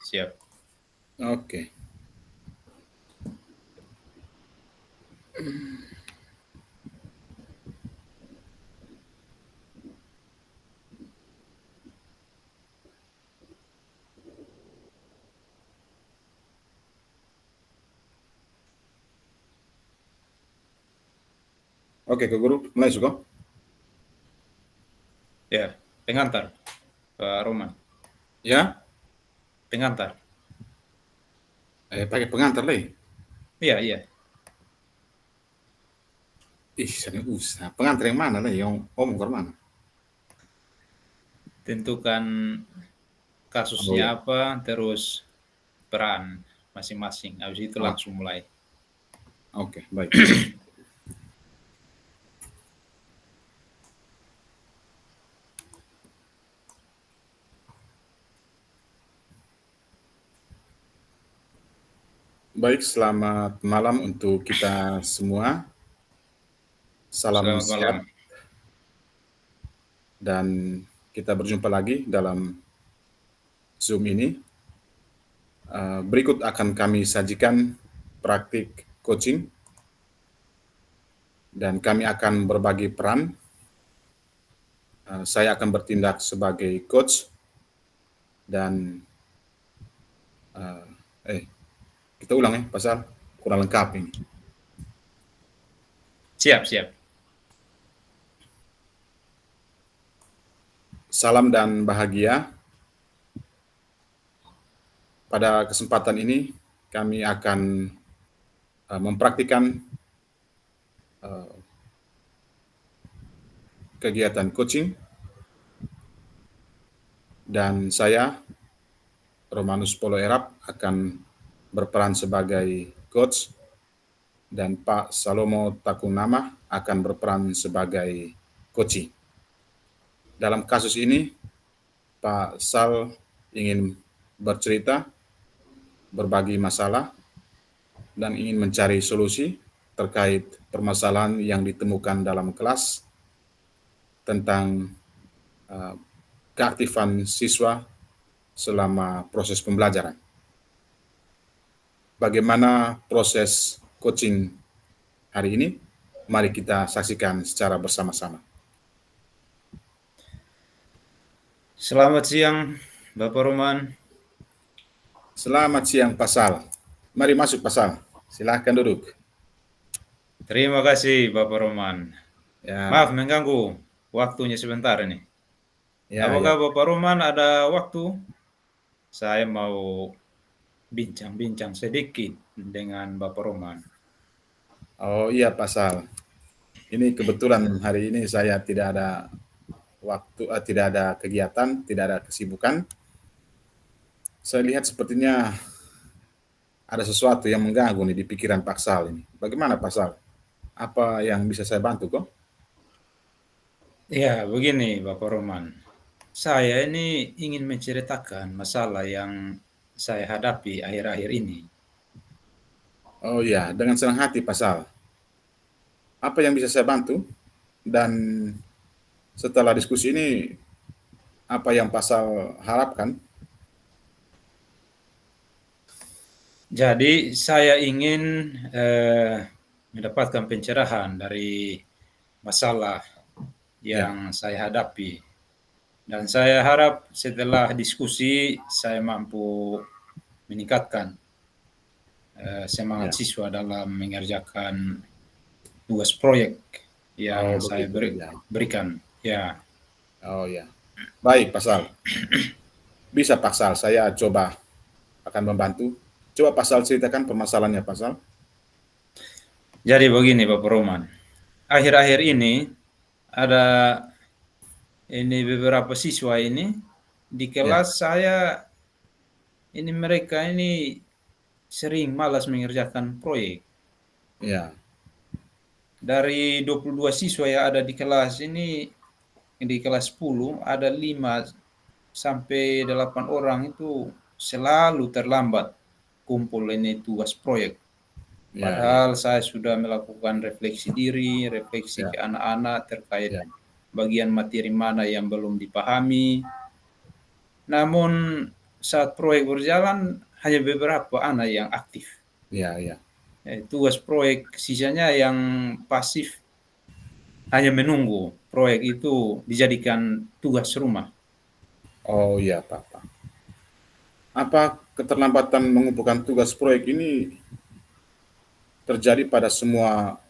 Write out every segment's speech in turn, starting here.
siap. Oke. Oke, ke guru, mulai suka. Ya, pengantar, Pak Roman. Ya, Pengantar. pakai pengantar lagi. Iya, iya. Ih, saya usah. Pengantar yang mana lagi? Yang omong ke mana? Tentukan Oh kasusnya ya, apa, terus peran masing-masing. Habis itu oh, langsung mulai. oke, baik. Baik, selamat malam untuk kita semua. Salam Selamat malam. sehat dan kita berjumpa lagi dalam Zoom ini. Berikut akan kami sajikan praktik coaching dan kami akan berbagi peran. Saya akan bertindak sebagai coach dan kita ulang ya, pasal kurang lengkap ini. Siap, siap. Salam dan bahagia. Pada kesempatan ini kami akan mempraktikkan kegiatan coaching dan saya Romanus Polo Erap akan berperan sebagai coach dan Pak Salomo Takunama akan berperan sebagai coaching. Dalam kasus ini Pak Sal ingin bercerita, berbagi masalah, dan ingin mencari solusi terkait permasalahan yang ditemukan dalam kelas tentang keaktifan siswa selama proses pembelajaran. Bagaimana proses coaching hari ini? Mari kita saksikan secara bersama-sama. Selamat siang, Bapak Roman. Selamat siang Pak Sal. Mari masuk Pak Sal. Silahkan duduk. Terima kasih, Bapak Roman. Maaf Ya, mengganggu waktunya sebentar ini. ya, ya. Apakah Bapak Roman ada waktu? Saya mau bincang-bincang sedikit dengan Bapak Roman. Oh iya Pak Sal. Ini kebetulan hari ini saya tidak ada waktu, tidak ada kegiatan, tidak ada kesibukan. Saya lihat sepertinya ada sesuatu yang mengganggu nih di pikiran Pak Sal ini. Bagaimana Pak Sal? Apa yang bisa saya bantu kok? Ya, begini Bapak Roman. Saya ini ingin menceritakan masalah yang saya hadapi akhir-akhir ini. Oh iya, dengan senang hati Pak Sal. Apa yang bisa saya bantu? Dan setelah diskusi ini, apa yang Pak Sal harapkan? Jadi saya ingin mendapatkan pencerahan dari masalah Ya, yang saya hadapi. Dan saya harap setelah diskusi saya mampu meningkatkan semangat ya. siswa dalam mengerjakan tugas proyek Oh yang saya begitu. Ya. berikan. Ya, Oh ya. Baik Pak Sal. Bisa Pak Sal, saya coba akan membantu. Coba Pak Sal ceritakan permasalahannya Pak Sal. jadi begini Bapak Roman. Akhir-akhir ini ada beberapa siswa ini di Ya, kelas saya ini mereka ini sering malas mengerjakan proyek. ya, Dari 22 siswa yang ada di kelas ini, di kelas 10 ada 5 sampai 8 orang itu selalu terlambat kumpul ini tugas proyek. ya, ya, Padahal saya sudah melakukan refleksi diri, refleksi ya, ke anak-anak terkait ya, bagian materi mana yang belum dipahami. Namun saat proyek berjalan hanya beberapa anak yang aktif. Iya, iya. Tugas proyek sisanya yang pasif hanya menunggu proyek itu dijadikan tugas rumah. Oh iya, Pak. Apa keterlambatan mengumpulkan tugas proyek ini terjadi pada semua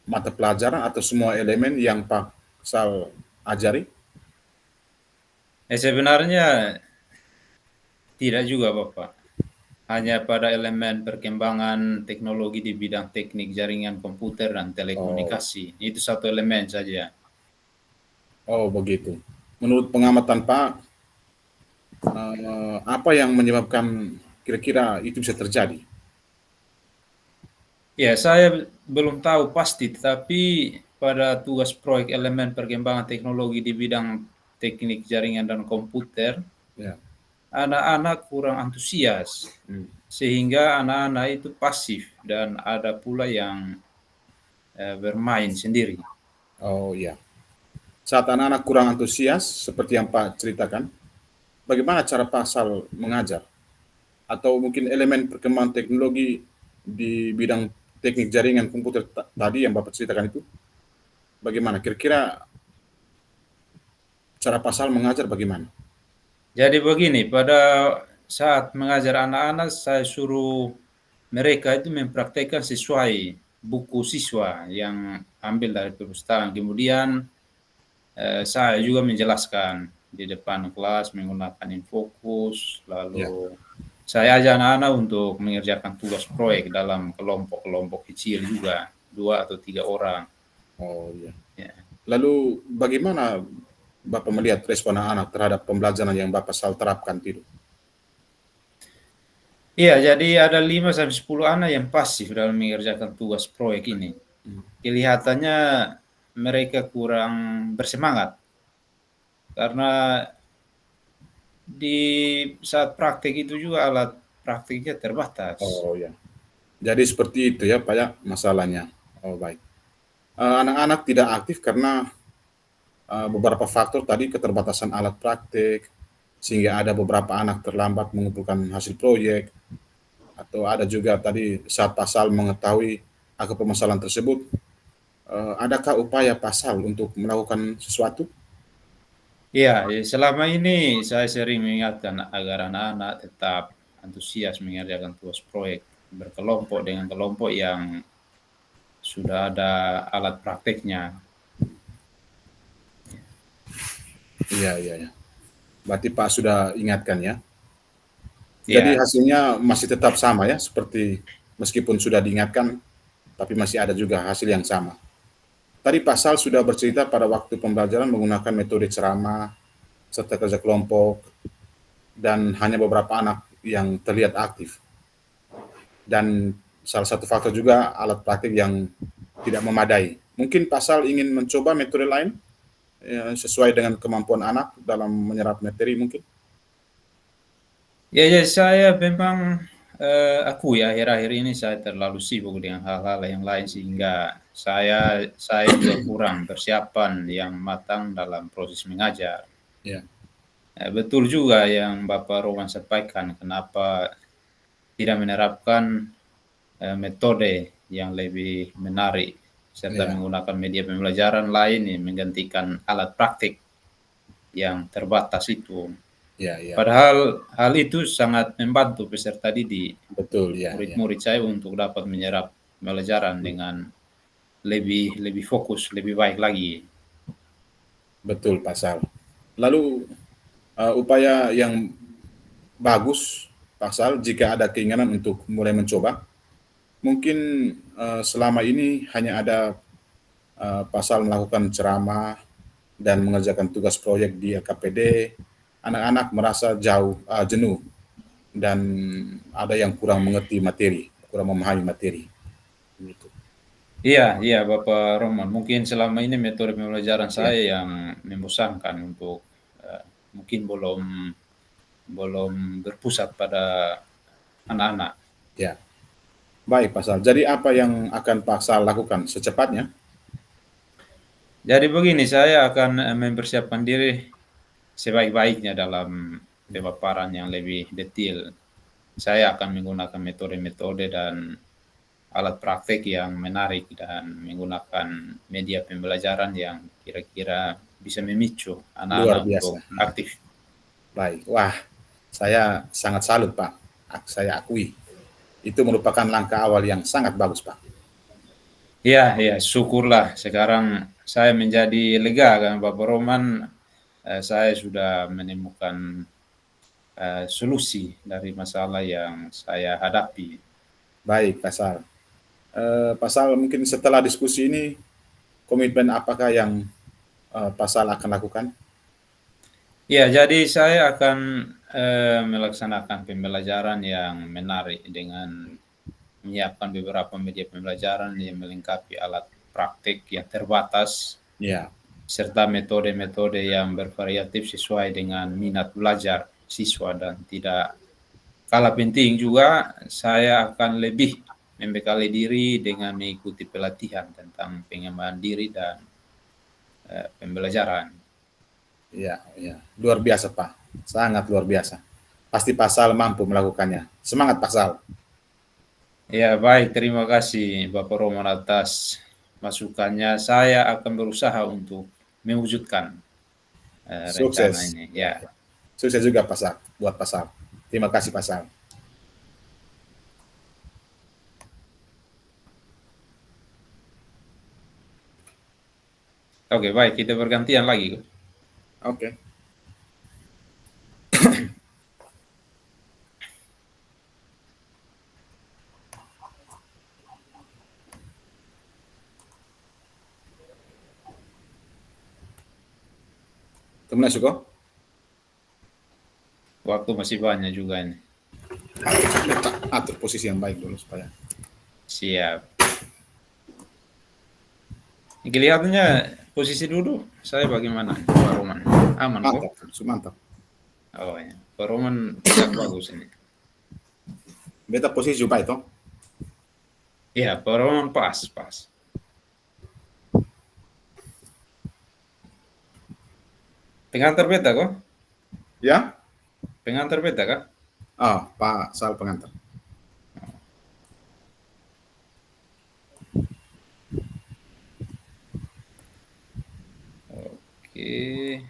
mata pelajaran atau semua elemen yang Pak Sal ajari? Sebenarnya tidak juga Bapak. Hanya pada elemen perkembangan teknologi di bidang teknik jaringan komputer dan Oh, telekomunikasi. Itu satu elemen saja. oh begitu. Menurut pengamatan Pak, apa yang menyebabkan kira-kira itu bisa terjadi? Ya, saya belum tahu pasti, tetapi pada tugas proyek elemen perkembangan teknologi di bidang teknik jaringan dan komputer, Ya. anak-anak kurang antusias, Hmm. sehingga anak-anak itu pasif dan ada pula yang bermain sendiri. Oh iya. Saat anak-anak kurang antusias, seperti yang Pak ceritakan, bagaimana cara Pak Sal mengajar? Atau mungkin elemen perkembangan teknologi di bidang teknik jaringan komputer tadi yang Bapak ceritakan itu, bagaimana? Kira-kira cara Pak Sal mengajar bagaimana? Jadi begini, pada saat mengajar anak-anak, saya suruh mereka itu mempraktekkan sesuai buku siswa yang ambil dari perpustakaan. Kemudian saya juga menjelaskan di depan kelas menggunakan infokus, Ya. lalu saya ajak anak-anak untuk mengerjakan tugas proyek dalam kelompok-kelompok kecil juga, 2 atau 3 orang. Oh iya. Ya. Lalu bagaimana Bapak melihat respon anak-anak terhadap pembelajaran yang Bapak selalu terapkan itu? Iya, jadi ada 5 sampai 10 anak yang pasif dalam mengerjakan tugas proyek ini. Kelihatannya mereka kurang bersemangat karena di saat praktek itu juga alat praktiknya terbatas. Oh ya. Jadi seperti itu ya Pak ya masalahnya. Oh baik. Anak-anak tidak aktif karena beberapa faktor tadi keterbatasan alat praktik, sehingga ada beberapa anak terlambat mengumpulkan hasil proyek, atau ada juga tadi saat pasal mengetahui akan permasalahan tersebut, adakah upaya pasal untuk melakukan sesuatu? Iya, selama ini saya sering mengingatkan agar anak-anak tetap antusias mengerjakan tugas proyek berkelompok dengan kelompok yang sudah ada alat prakteknya. Iya, iya, iya. Berarti Pak sudah ingatkan ya. Jadi Ya, hasilnya masih tetap sama ya, seperti meskipun sudah diingatkan, tapi masih ada juga hasil yang sama. Tadi Pak Sal sudah bercerita pada waktu pembelajaran menggunakan metode ceramah, serta kerja kelompok, dan hanya beberapa anak yang terlihat aktif. Dan salah satu faktor juga alat praktik yang tidak memadai. Mungkin Pak Sal ingin mencoba metode lain ya, sesuai dengan kemampuan anak dalam menyerap materi mungkin. ya, ya saya memang akui akhir-akhir ini saya terlalu sibuk dengan hal-hal yang lain sehingga saya juga kurang persiapan yang matang dalam proses mengajar. Ya, Betul juga yang Bapak Roman sampaikan, kenapa tidak menerapkan metode yang lebih menarik serta ya, menggunakan media pembelajaran lain yang menggantikan alat praktik yang terbatas itu. ya, ya, Padahal hal itu sangat membantu peserta didik, betul, ya, ya, murid-murid saya untuk dapat menyerap pembelajaran dengan lebih lebih fokus, lebih baik lagi. betul Pak Sal. Lalu upaya yang bagus Pak Sal jika ada keinginan untuk mulai mencoba, mungkin selama ini hanya ada Pak Sal melakukan ceramah dan mengerjakan tugas proyek di LKPD, anak-anak merasa jenuh dan ada yang kurang mengerti materi, kurang memahami materi. Gitu. Iya, iya Bapak Roman. Mungkin selama ini metode pembelajaran Ya, saya yang membosankan untuk mungkin belum belum berpusat pada anak-anak. ya. Baik, Pak Sal. Jadi apa yang akan Pak Sal lakukan secepatnya? Jadi begini, saya akan mempersiapkan diri sebaik-baiknya dalam pemaparan yang lebih detail. Saya akan menggunakan metode-metode dan alat praktek yang menarik dan menggunakan media pembelajaran yang kira-kira bisa memicu Luar anak-anak untuk biasa. aktif. Baik. Wah, saya sangat salut, Pak. Saya akui. Itu merupakan langkah awal yang sangat bagus, Pak. Ya, ya, syukurlah sekarang saya menjadi lega kan Bapak Roman. Saya sudah menemukan solusi dari masalah yang saya hadapi. Baik, Pak Sal. Pak Sal, mungkin setelah diskusi ini, komitmen apakah yang Pak Sal akan lakukan? Ya, jadi saya akan melaksanakan pembelajaran yang menarik dengan menyiapkan beberapa media pembelajaran yang melengkapi alat praktik yang terbatas, Ya, serta metode-metode yang bervariatif sesuai dengan minat belajar siswa, dan tidak kalah penting juga saya akan lebih membekali diri dengan mengikuti pelatihan tentang pengembangan diri dan pembelajaran. ya, ya. Luar biasa, Pak. Sangat luar biasa. Pasti Pak Sal mampu melakukannya. Semangat, Pak Sal. Ya, baik, terima kasih Bapak Roman atas masukannya. Saya akan berusaha untuk mewujudkan rencana Sukses. ini. Ya, Ya, ya. Sukses juga, Pak Sal. Buat Pak Sal. Terima kasih, Pak Sal. oke, baik, kita bergantian lagi. Oke. Teman Suko? Waktu masih banyak juga ini. Atur posisi yang baik dulu supaya. Siap. Ini kelihatannya posisi duduk saya bagaimana, Pak Roman? Aman kok? Mantap, mantap. Oh ya, Pak Roman tidak bagus ini. Beta posisi juga itu. Iya, Pak Roman pas. Pengantar beta kok? Ya? Pengantar beta kah? Pak Sal pengantar. Oke.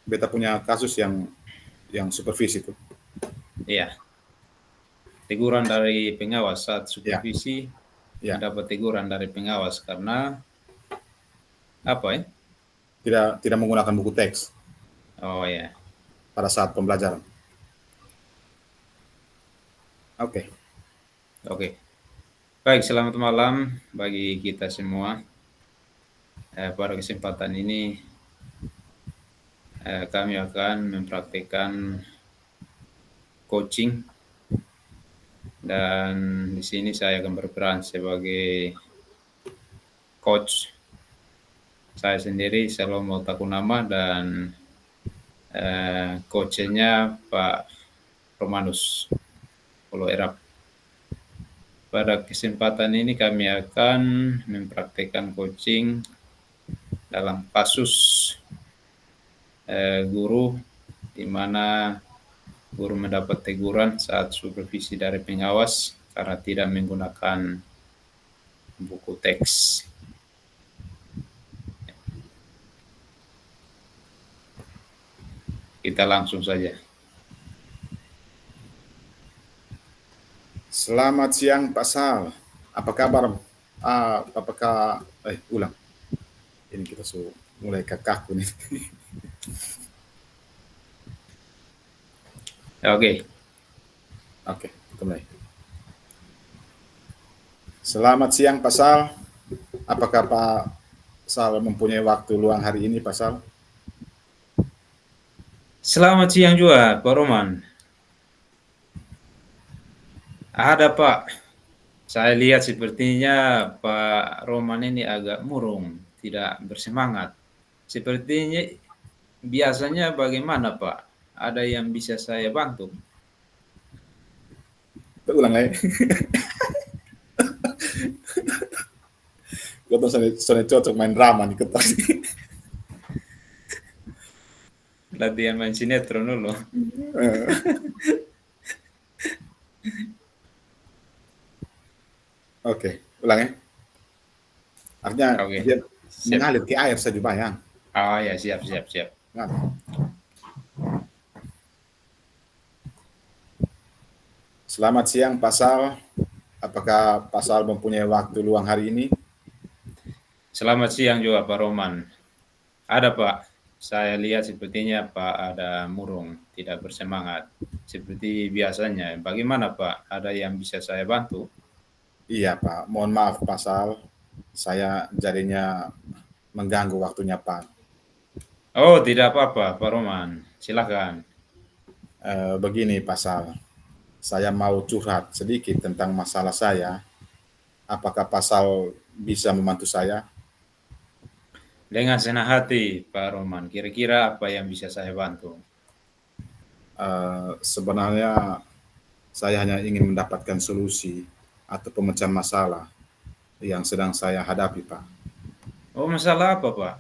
Beta punya kasus yang supervisi itu. Iya. Teguran dari pengawas saat supervisi, Ya. dapat teguran dari pengawas karena apa ya? Tidak menggunakan buku teks Oh ya. pada saat pembelajaran. Oke. Oke. Baik, selamat malam bagi kita semua. Pada kesempatan ini kami akan mempraktikkan coaching, dan di sini saya akan berperan sebagai coach. Saya sendiri Salomo Takunama dan coachnya Pak Romanus Polo Erap. Pada kesempatan ini kami akan mempraktikkan coaching dalam kasus guru di mana guru mendapat teguran saat supervisi dari pengawas karena tidak menggunakan buku teks. Kita langsung saja. Selamat siang Pak Sal. Apa kabar? Apakah ulang. Ini kita mulai kakakku nih. Oke. Oke, kita mulai. Selamat siang Pak Sal. Apakah Pak Sal mempunyai waktu luang hari ini Pak Sal? Selamat siang juga Pak Roman. Ada Pak. Saya lihat sepertinya Pak Roman ini agak murung, tidak bersemangat. Sepertinya biasanya bagaimana Pak? Ada yang bisa saya bantu? Kita ulang lagi. Gue tuh soalnya cocok main drama nih ketok. Latihan main sinetron dulu. Eh, Oke, ulang ya. Artinya Oke, dia siap. mengalir ke air saja bayang. Oh ya, siap, siap, siap. Nah, selamat siang Pak Sal. Apakah Pak Sal mempunyai waktu luang hari ini? Selamat siang juga Pak Roman. Ada Pak, saya lihat sepertinya Pak ada murung, tidak bersemangat. Seperti biasanya. Bagaimana Pak? Ada yang bisa saya bantu? Iya Pak, mohon maaf Pak Sal. Saya jadinya mengganggu waktunya Pak. Oh, tidak apa-apa Pak Roman. Silakan. Begini Pak Sal, saya mau curhat sedikit tentang masalah saya. Apakah Pak Sal bisa membantu saya? Dengan senang hati Pak Roman. Kira-kira apa yang bisa saya bantu? Sebenarnya saya hanya ingin mendapatkan solusi atau pemecahan masalah yang sedang saya hadapi, Pak. Oh, masalah apa Pak?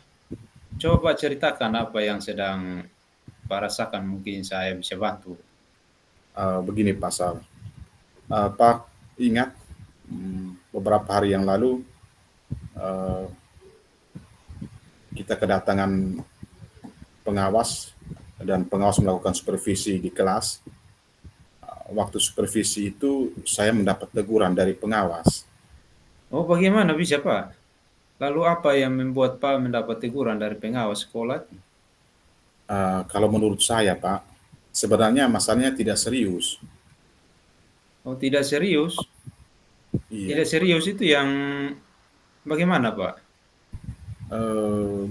Coba ceritakan apa yang sedang Pak rasakan, mungkin saya bisa bantu. Begini, Pak Sal. Pak ingat beberapa hari yang lalu eh, kita kedatangan pengawas dan pengawas melakukan supervisi di kelas. Waktu supervisi itu saya mendapat teguran dari pengawas. Oh, bagaimana bisa Pak? Lalu apa yang membuat Pak mendapat teguran dari pengawas sekolah? Kalau menurut saya, Pak, sebenarnya masalahnya tidak serius. Oh, tidak serius? Iya. Tidak serius itu yang bagaimana Pak?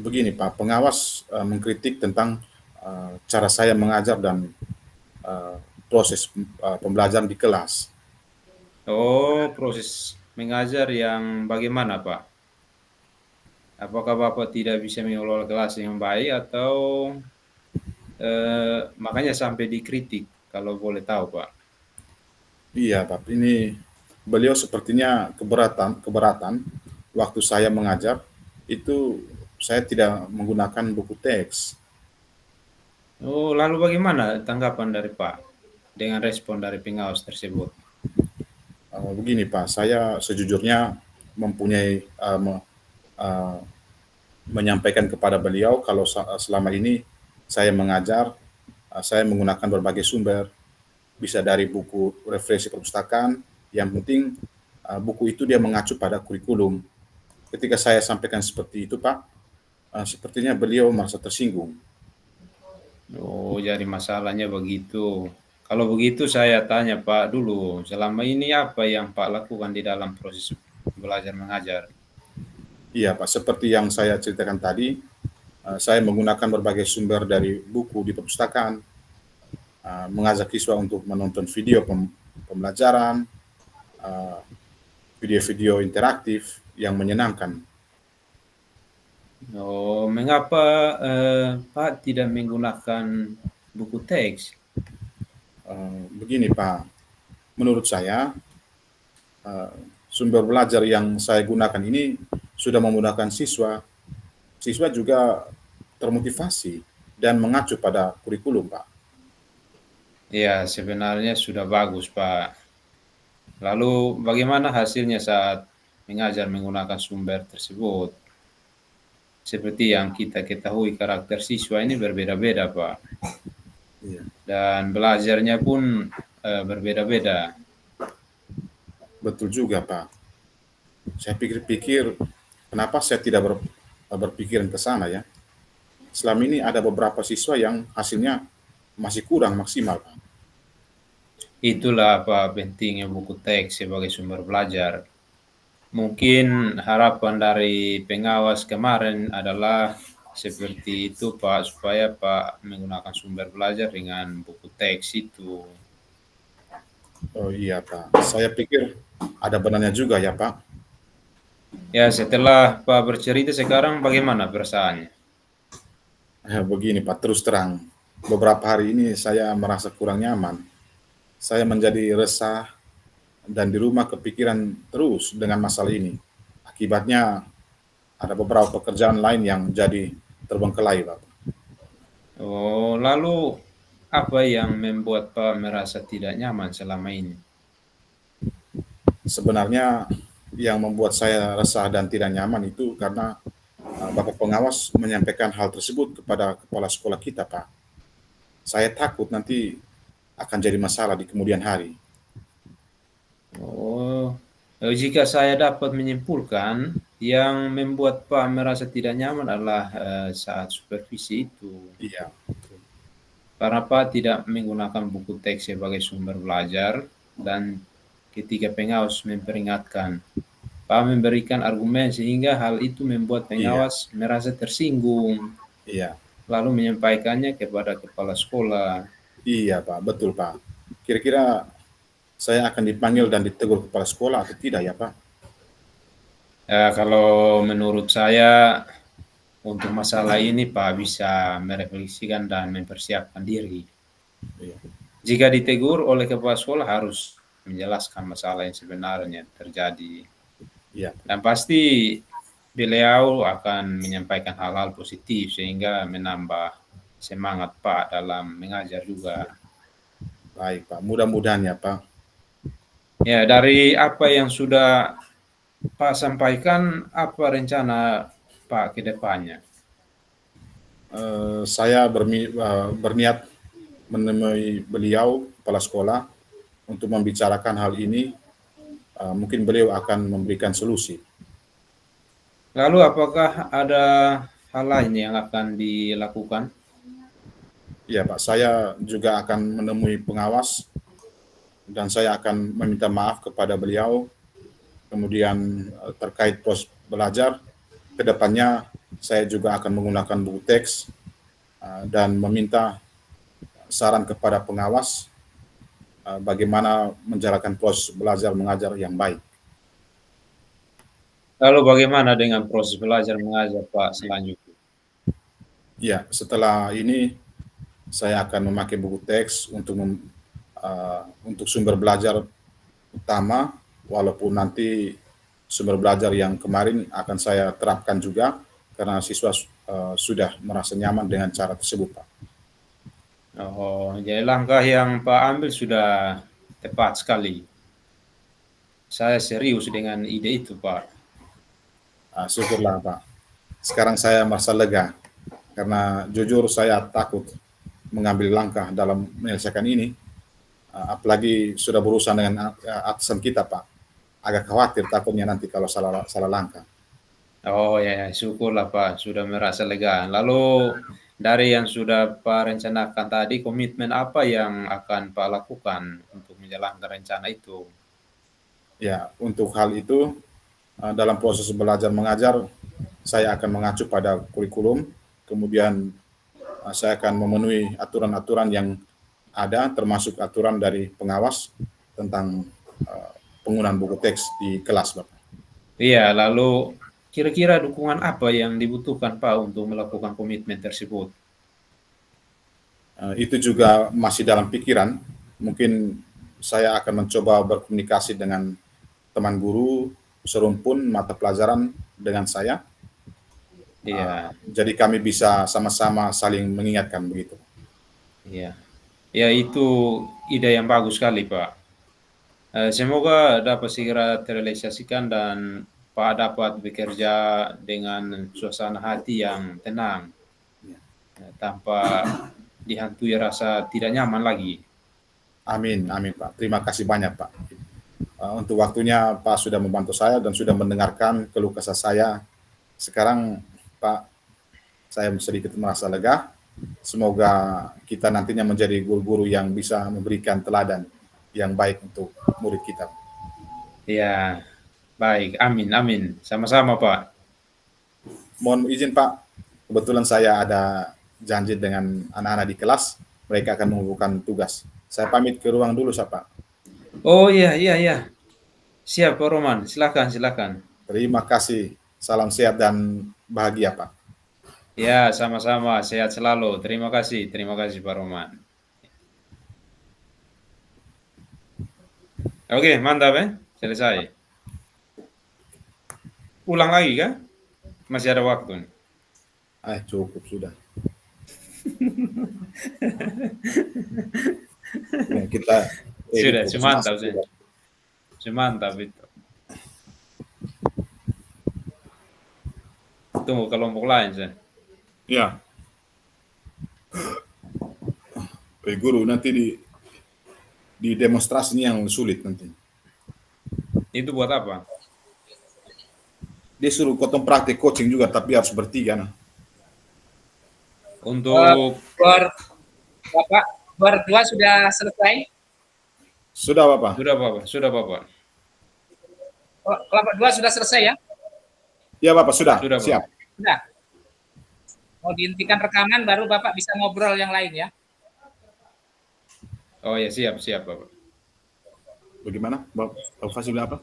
Begini Pak, pengawas mengkritik tentang cara saya mengajar dan uh, proses pembelajaran di kelas. Oh, proses mengajar yang bagaimana Pak? Apakah Bapak tidak bisa mengelola kelas yang baik atau makanya sampai dikritik kalau boleh tahu Pak? Iya Pak, ini beliau sepertinya keberatan waktu saya mengajar itu saya tidak menggunakan buku teks. Oh, lalu bagaimana tanggapan dari Pak dengan respon dari pengawas tersebut? Begini Pak, saya sejujurnya mempunyai uh, menyampaikan kepada beliau kalau selama ini saya mengajar, saya menggunakan berbagai sumber, bisa dari buku referensi perpustakaan, yang penting buku itu dia mengacu pada kurikulum. Ketika saya sampaikan seperti itu Pak, sepertinya beliau merasa tersinggung. Oh, jadi masalahnya begitu. Kalau begitu saya tanya Pak dulu, selama ini apa yang Pak lakukan di dalam proses belajar mengajar? Iya Pak, seperti yang saya ceritakan tadi, saya menggunakan berbagai sumber dari buku di perpustakaan, mengajak siswa untuk menonton video pembelajaran, uh, video-video interaktif yang menyenangkan. Oh, mengapa Pak tidak menggunakan buku teks? Begini Pak, menurut saya uh, sumber belajar yang saya gunakan ini sudah memudahkan siswa. Siswa juga termotivasi dan mengacu pada kurikulum, Pak. Ya, sebenarnya sudah bagus Pak. Lalu bagaimana hasilnya saat mengajar menggunakan sumber tersebut? Seperti yang kita ketahui karakter siswa ini berbeda-beda Pak. Iya. Dan belajarnya pun berbeda-beda. Betul juga, Pak. Saya pikir-pikir, kenapa saya tidak berpikiran ke sana ya? Selama ini ada beberapa siswa yang hasilnya masih kurang maksimal, Pak. Itulah apa pentingnya buku teks sebagai sumber belajar. Mungkin harapan dari pengawas kemarin adalah seperti itu Pak, supaya Pak menggunakan sumber belajar dengan buku teks itu. Oh iya, Pak. Saya pikir ada benarnya juga ya, Pak. Ya, setelah Pak bercerita sekarang bagaimana perasaannya? Begini, Pak, terus terang. Beberapa hari ini saya merasa kurang nyaman. Saya menjadi resah dan di rumah kepikiran terus dengan masalah ini. Akibatnya ada beberapa pekerjaan lain yang jadi terbengkelai, Pak. Oh, lalu apa yang membuat Pak merasa tidak nyaman selama ini? Sebenarnya yang membuat saya resah dan tidak nyaman itu karena Bapak pengawas menyampaikan hal tersebut kepada kepala sekolah kita, Pak. Saya takut nanti akan jadi masalah di kemudian hari. Oh, jika saya dapat menyimpulkan, yang membuat Pak merasa tidak nyaman adalah saat supervisi itu. Iya, Karena Pak tidak menggunakan buku teks sebagai sumber belajar dan ketika pengawas memperingatkan, Pak memberikan argumen sehingga hal itu membuat iya, pengawas merasa tersinggung, iya, lalu menyampaikannya kepada kepala sekolah. iya, Pak, betul, Pak. Kira-kira saya akan dipanggil dan ditegur kepala sekolah atau tidak ya, Pak? Ya, kalau menurut saya untuk masalah ini Pak bisa merefleksikan dan mempersiapkan diri. Iya, Jika ditegur oleh kepala sekolah harus menjelaskan masalah yang sebenarnya terjadi. iya, Dan pasti beliau akan menyampaikan hal-hal positif sehingga menambah semangat Pak dalam mengajar juga. baik, Pak. Mudah-mudahan ya, Pak. Ya, dari apa yang sudah Pak sampaikan, apa rencana Pak ke depannya? Saya berniat menemui beliau, kepala sekolah, untuk membicarakan hal ini. Mungkin beliau akan memberikan solusi. Lalu apakah ada hal lain yang akan dilakukan? Iya, Pak. Saya juga akan menemui pengawas dan saya akan meminta maaf kepada beliau. Kemudian terkait proses belajar, ke depannya saya juga akan menggunakan buku teks dan meminta saran kepada pengawas bagaimana menjalankan proses belajar mengajar yang baik. Lalu bagaimana dengan proses belajar mengajar Pak selanjutnya? Ya, setelah ini saya akan memakai buku teks untuk sumber belajar utama, walaupun nanti sumber belajar yang kemarin akan saya terapkan juga karena siswa sudah merasa nyaman dengan cara tersebut, Pak. Oh, jadi langkah yang Pak ambil sudah tepat sekali. Saya serius dengan ide itu, Pak. Syukurlah, Pak. Sekarang saya merasa lega karena jujur saya takut mengambil langkah dalam menyelesaikan ini, apalagi sudah berurusan dengan atasan kita, Pak. Agak khawatir takutnya nanti kalau salah salah langkah. Oh ya, ya, syukurlah Pak, sudah merasa lega. Lalu dari yang sudah Pak rencanakan tadi, komitmen apa yang akan Pak lakukan untuk menjalankan rencana itu? Ya, untuk hal itu dalam proses belajar mengajar saya akan mengacu pada kurikulum, kemudian saya akan memenuhi aturan-aturan yang ada, termasuk aturan dari pengawas tentang penggunaan buku teks di kelas, Bapak. Iya, lalu kira-kira dukungan apa yang dibutuhkan Pak untuk melakukan komitmen tersebut? Itu juga masih dalam pikiran. Mungkin saya akan mencoba berkomunikasi dengan teman guru serumpun mata pelajaran dengan saya. Iya, Jadi kami bisa sama-sama saling mengingatkan begitu. iya. Ya itu ide yang bagus sekali Pak. Semoga dapat segera terrealisasikan dan Pak dapat bekerja dengan suasana hati yang tenang, tanpa dihantui rasa tidak nyaman lagi. Amin, amin Pak. Terima kasih banyak Pak. Untuk waktunya Pak sudah membantu saya dan sudah mendengarkan keluh kesah saya. Sekarang Pak, saya sedikit merasa lega. Semoga kita nantinya menjadi guru-guru yang bisa memberikan teladan yang baik untuk murid kita. Ya, baik. Amin, amin. Sama-sama Pak. Mohon izin Pak, kebetulan saya ada janji dengan anak-anak di kelas. Mereka akan mengumpulkan tugas. Saya pamit ke ruang dulu, Pak. Oh iya, iya, iya. Siap Pak Roman. Silakan, silakan. Terima kasih. Salam sehat dan bahagia, Pak. Ya, sama-sama. Sehat selalu. Terima kasih Pak Roman. Oke, mantap ya. Selesai. Ulang lagi kah? Masih ada waktu nih. Cukup sudah. Ya, kita Sudah, fokus semantap masuk sih. juga. Semantap itu. Tunggu kelompok lain sih. Ya, guru nanti di demonstrasi ini yang sulit nanti. Itu buat apa? Dia suruh kotong praktik coaching juga, tapi harus bertiga. Nah. Untuk Bapak, berdua sudah selesai? Sudah Bapak? Sudah Bapak. Kelompok 2 sudah selesai ya? Ya Bapak, sudah. Sudah, Siap. Bapak. Sudah. Mau dihentikan rekaman baru Bapak bisa ngobrol yang lain ya. Oh ya, siap Bapak. Bagaimana? Bapak Fasil apa?